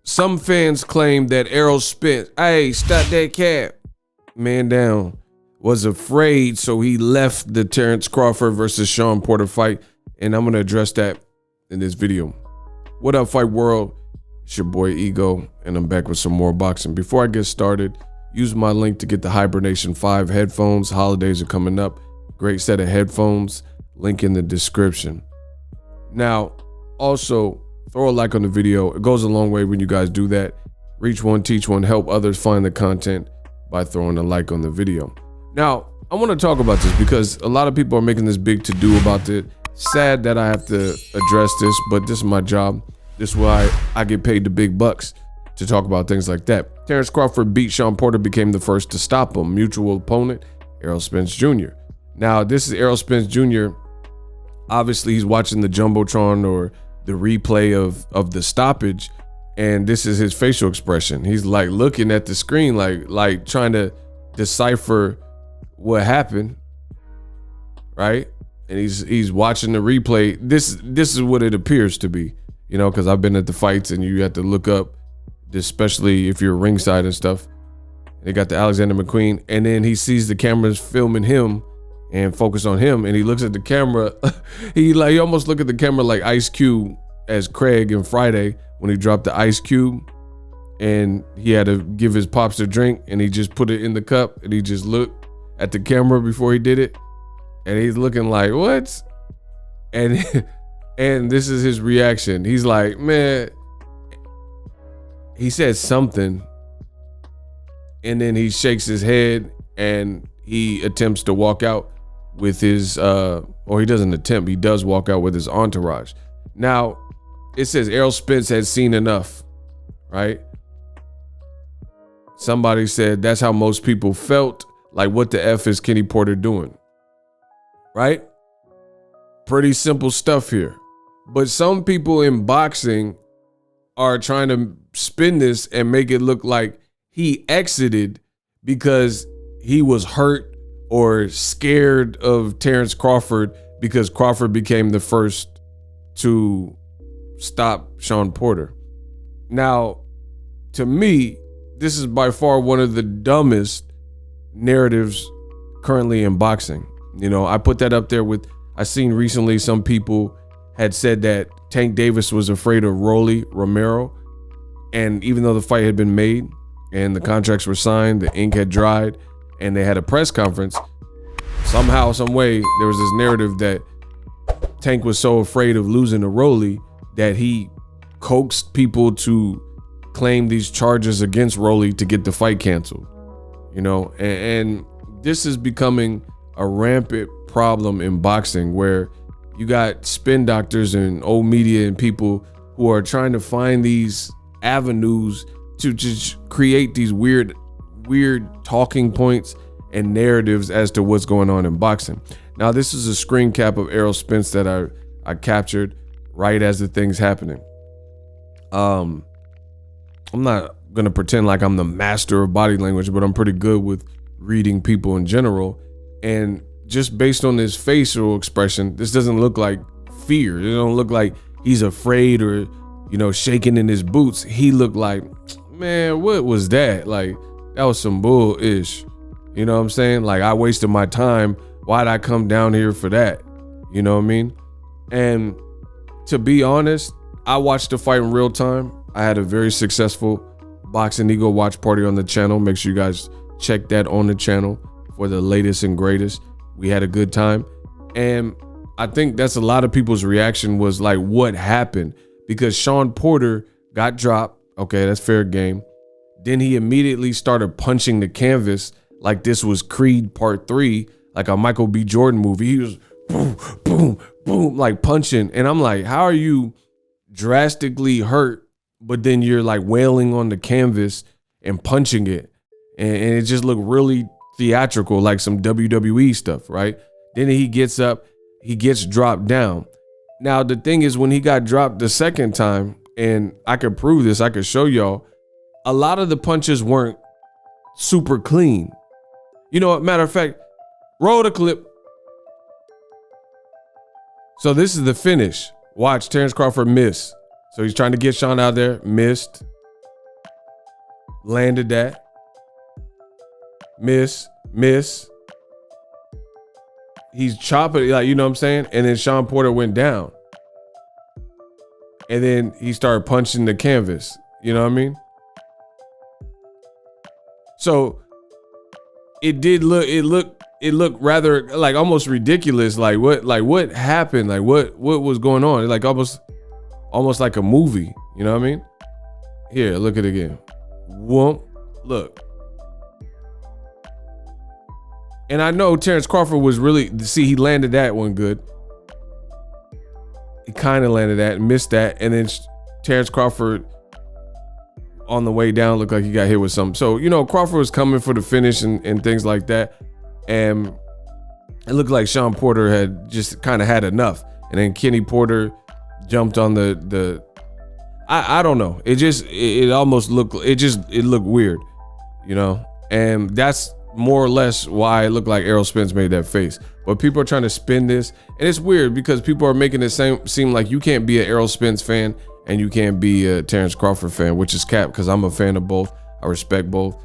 some fans claim that Errol Spence, hey, stop that cap, man down, was afraid, so he left the Terence Crawford versus Shawn Porter fight, and I'm going to address that in this video. What up, Fight World? It's your boy Ego, and I'm back with some more boxing. Before I get started, use my link to get the Hibernation 5 headphones. Holidays are coming up. Great set of headphones. Link in the description. Now, also, throw a like on the video. It goes a long way when you guys do that. Reach one, teach one, help others find the content by throwing a like on the video. Now, I want to talk about this because a lot of people are making this big to-do about it. Sad that I have to address this, but this is my job. This is why I get paid the big bucks to talk about things like that. Terence Crawford beat Shawn Porter, became the first to stop him. Mutual opponent, Errol Spence Jr. Now, this is Errol Spence Jr. Obviously, he's watching the Jumbotron or the replay of the stoppage, and this is his facial expression. He's like looking at the screen, like trying to decipher what happened, right? And he's watching the replay. This is what it appears to be, you know, because I've been at the fights and you have to look up, especially if you're ringside and stuff. They got the Alexander McQueen, and then he sees the cameras filming him and focus on him, and he looks at the camera. he almost look at the camera like Ice Cube as Craig in Friday when he dropped the ice cube, and he had to give his pops a drink, and he just put it in the cup, and he just looked at the camera before he did it, and he's looking like, what? And and this is his reaction. He's like, man, he says something, and then he shakes his head and he attempts to walk out with his or he doesn't attempt, he does walk out with his entourage. Now, it says Errol Spence had seen enough, right? Somebody said that's how most people felt. Like, what the F is Kenny Porter doing? Right? Pretty simple stuff here. But some people in boxing are trying to spin this and make it look like he exited because he was hurt or scared of Terence Crawford because Crawford became the first to stop Shawn Porter. Now, to me, this is by far one of the dumbest narratives currently in boxing. You know, I put that up there with, I seen recently some people had said that Tank Davis was afraid of Rolly Romero. And even though the fight had been made and the contracts were signed, the ink had dried, and they had a press conference, somehow, some way, there was this narrative that Tank was so afraid of losing to Rolly that he coaxed people to claim these charges against Rolly to get the fight canceled. You know, and this is becoming a rampant problem in boxing where you got spin doctors and old media and people who are trying to find these avenues to just create these weird talking points and narratives as to what's going on in boxing. Now, this is a screen cap of Errol Spence that I captured right as the thing's happening. I'm not gonna pretend like I'm the master of body language, but I'm pretty good with reading people in general. And just based on this facial expression, this doesn't look like fear. It don't look like he's afraid or, you know, shaking in his boots. He looked like, man, what was that? Like, that was some bull-ish. You know what I'm saying? Like, I wasted my time. Why'd I come down here for that? You know what I mean? And to be honest, I watched the fight in real time. I had a very successful Boxingego watch party on the channel. Make sure you guys check that on the channel for the latest and greatest. We had a good time. And I think that's a lot of people's reaction was like, what happened? Because Shawn Porter got dropped. Okay, that's fair game. Then he immediately started punching the canvas like this was Creed Part 3, like a Michael B. Jordan movie. He was boom, boom, boom, like punching. And I'm like, how are you drastically hurt, but then you're like wailing on the canvas and punching it? And it just looked really theatrical, like some WWE stuff, right? Then he gets up, he gets dropped down. Now, the thing is, when he got dropped the second time, and I could prove this, I could show y'all, a lot of the punches weren't super clean. You know what? Matter of fact, roll the clip. So this is the finish. Watch, Terence Crawford miss. So he's trying to get Shawn out there, missed. landed that. Miss. He's chopping, like, you know what I'm saying? And then Shawn Porter went down. And then he started punching the canvas. You know what I mean? So it looked rather like almost ridiculous. Like what happened? Like what was going on? Like almost like a movie. You know what I mean? Here, look at it again. Whoop. Look. And I know Terence Crawford was really, he landed that one good. He kind of landed that and missed that. And then Terence Crawford on the way down looked like he got hit with something. So, you know, Crawford was coming for the finish and things like that. And it looked like Shawn Porter had just kind of had enough. And then Kenny Porter jumped on I don't know. It almost looked, it looked weird, you know? And that's more or less why it looked like Errol Spence made that face. But people are trying to spin this, and it's weird because people are making it seem like you can't be an Errol Spence fan and you can't be a Terence Crawford fan, which is cap, because I'm a fan of both. I respect both.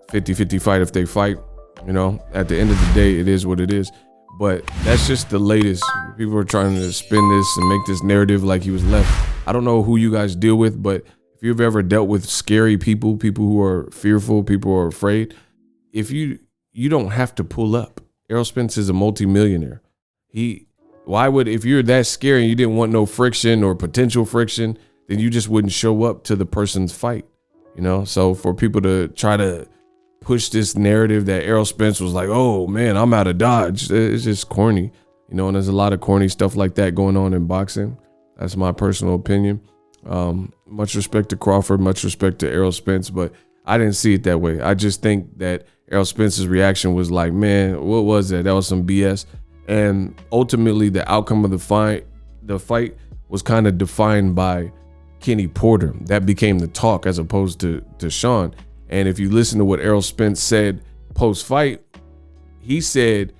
50-50 fight if they fight. You know, at the end of the day, it is what it is. But that's just the latest. People are trying to spin this and make this narrative like he was left. I don't know who you guys deal with, but if you've ever dealt with scary people who are fearful, people who are afraid, if you don't have to pull up. Errol Spence is a multimillionaire. If you're that scary and you didn't want no friction or potential friction, then you just wouldn't show up to the person's fight, you know? So for people to try to push this narrative that Errol Spence was like, oh man, I'm out of Dodge, it's just corny, you know? And there's a lot of corny stuff like that going on in boxing. That's my personal opinion. Much respect to Crawford, much respect to Errol Spence, but I didn't see it that way. I just think that Errol Spence's reaction was like, man, what was that? That was some BS. And ultimately, the outcome of the fight was kind of defined by Kenny Porter. That became the talk as opposed to Shawn. And if you listen to what Errol Spence said post-fight, he said,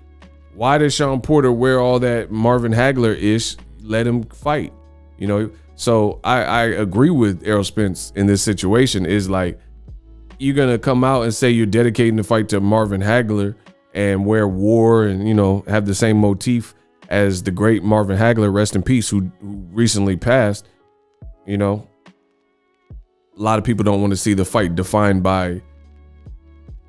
why does Shawn Porter wear all that Marvin Hagler-ish? Let him fight, you know? So I agree with Errol Spence in this situation. Is like, you're going to come out and say you're dedicating the fight to Marvin Hagler and wear war and, you know, have the same motif as the great Marvin Hagler, rest in peace, who recently passed. You know, a lot of people don't want to see the fight defined by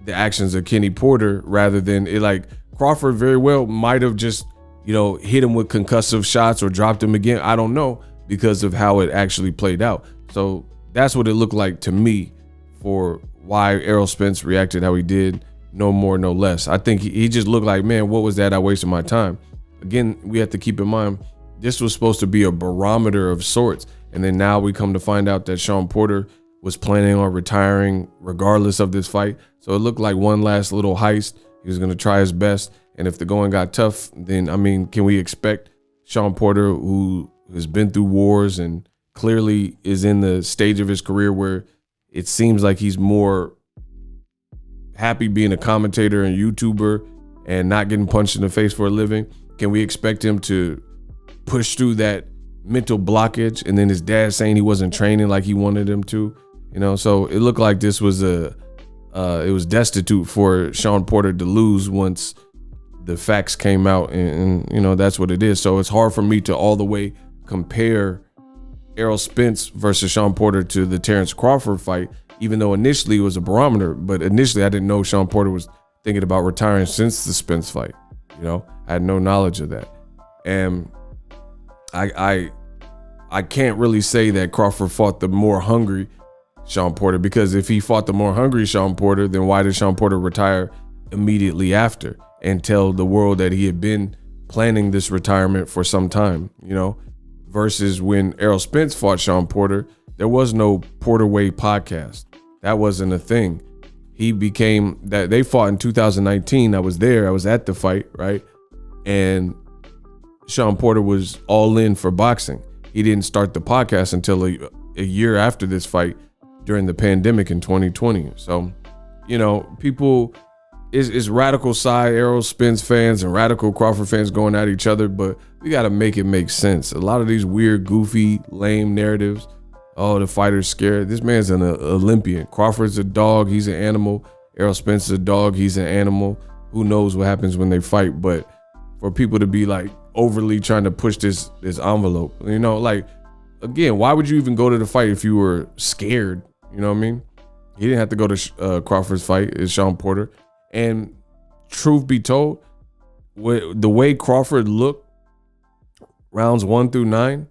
the actions of Kenny Porter rather than it. Like, Crawford very well might have just, you know, hit him with concussive shots or dropped him again. I don't know, because of how it actually played out. So that's what it looked like to me for why Errol Spence reacted how he did. No more, no less. I think he just looked like, man, what was that? I wasted my time. Again, we have to keep in mind, this was supposed to be a barometer of sorts. And then now we come to find out that Shawn Porter was planning on retiring regardless of this fight. So it looked like one last little heist. He was going to try his best. And if the going got tough, then, I mean, can we expect Shawn Porter, who has been through wars and clearly is in the stage of his career where it seems like he's more happy being a commentator and YouTuber and not getting punched in the face for a living, can we expect him to push through that mental blockage? And then his dad saying he wasn't training like he wanted him to, you know? So it looked like this was it was destitute for Shawn Porter to lose once the facts came out, and you know, that's what it is. So it's hard for me to all the way compare Errol Spence versus Shawn Porter to the Terence Crawford fight, even though initially it was a barometer. But initially I didn't know Shawn Porter was thinking about retiring since the Spence fight. You know, I had no knowledge of that. And I can't really say that Crawford fought the more hungry Shawn Porter, because if he fought the more hungry Shawn Porter, then why did Shawn Porter retire immediately after and tell the world that he had been planning this retirement for some time, you know? Versus when Errol Spence fought Shawn Porter, there was no Porter Way podcast. That wasn't a thing. He became that. They fought in 2019. I was there. I was at the fight, right? And Shawn Porter was all in for boxing. He didn't start the podcast until a year after this fight during the pandemic in 2020. So, you know, people, it's radical side Errol Spence fans and radical Crawford fans going at each other, but we got to make it make sense. A lot of these weird, goofy, lame narratives, Oh, the fighter's scared. This man's an Olympian. Crawford's a dog. He's an animal. Errol Spence is a dog. He's an animal. Who knows what happens when they fight? But for people to be like overly trying to push this envelope, you know, like, again, why would you even go to the fight if you were scared? You know what I mean? He didn't have to go to Crawford's fight. It's Shawn Porter. And truth be told, the way Crawford looked rounds 1 through 9,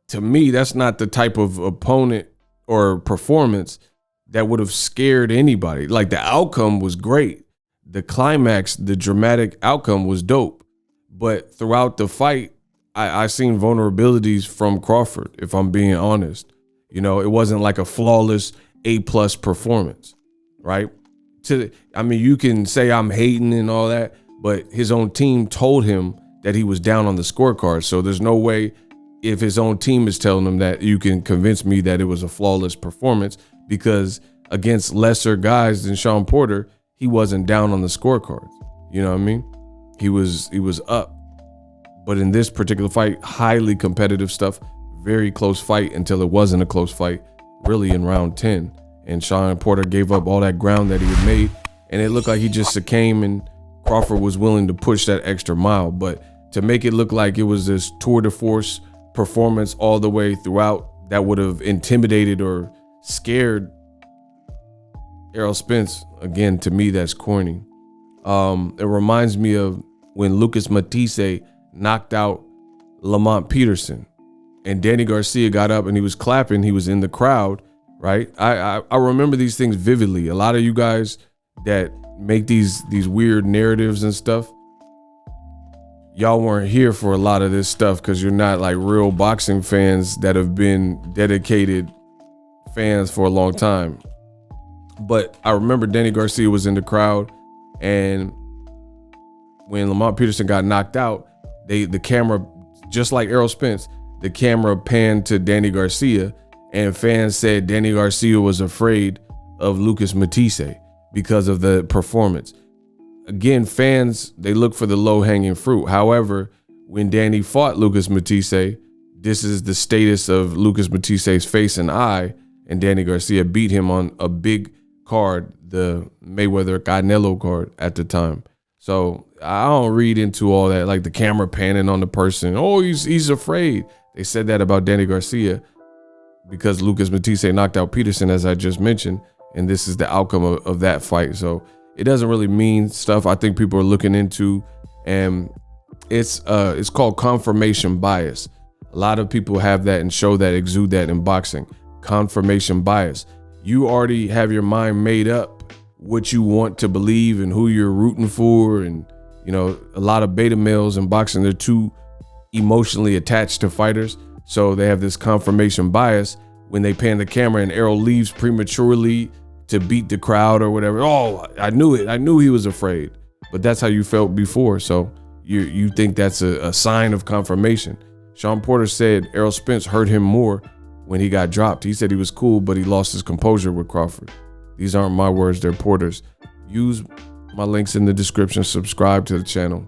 to me, that's not the type of opponent or performance that would have scared anybody. Like, the outcome was great. The climax, the dramatic outcome was dope. But throughout the fight, I seen vulnerabilities from Crawford, if I'm being honest. You know, it wasn't like a flawless A+ performance, right? I mean, you can say I'm hating and all that, but his own team told him that he was down on the scorecard. So there's no way, if his own team is telling him that, you can convince me that it was a flawless performance, because against lesser guys than Shawn Porter, he wasn't down on the scorecards. You know what I mean? He was up. But in this particular fight, highly competitive stuff, very close fight until it wasn't a close fight, really in round 10. And Shawn Porter gave up all that ground that he had made, and it looked like he just succumbed, and Crawford was willing to push that extra mile. But to make it look like it was this tour de force performance all the way throughout that would have intimidated or scared Errol Spence, again, to me, that's corny. It reminds me of when Lucas Matisse knocked out Lamont Peterson, and Danny Garcia got up and he was clapping. He was in the crowd, right? I remember these things vividly. A lot of you guys that make these weird narratives and stuff, y'all weren't here for a lot of this stuff because you're not like real boxing fans that have been dedicated fans for a long time. But I remember Danny Garcia was in the crowd, and when Lamont Peterson got knocked out, the camera, just like Errol Spence, the camera panned to Danny Garcia, and fans said Danny Garcia was afraid of Lucas Matisse because of the performance. Again, fans, they look for the low-hanging fruit. However, when Danny fought Lucas Matisse, this is the status of Lucas Matisse's face and eye, and Danny Garcia beat him on a big card, the Mayweather-Canelo card at the time. So I don't read into all that, like the camera panning on the person. Oh, he's afraid. They said that about Danny Garcia because Lucas Matisse knocked out Peterson, as I just mentioned, and this is the outcome of that fight. So it doesn't really mean stuff I think people are looking into, and it's called confirmation bias. A lot of people have that and show that, exude that in boxing. Confirmation bias. You already have your mind made up what you want to believe and who you're rooting for. And, you know, a lot of beta males in boxing, they're too emotionally attached to fighters. So they have this confirmation bias when they pan the camera and Errol leaves prematurely to beat the crowd or whatever. Oh, I knew it. I knew he was afraid. But that's how you felt before. So you think that's a sign of confirmation. Shawn Porter said Errol Spence hurt him more when he got dropped. He said he was cool, but he lost his composure with Crawford. These aren't my words, they're Porter's. Use my links in the description. Subscribe to the channel.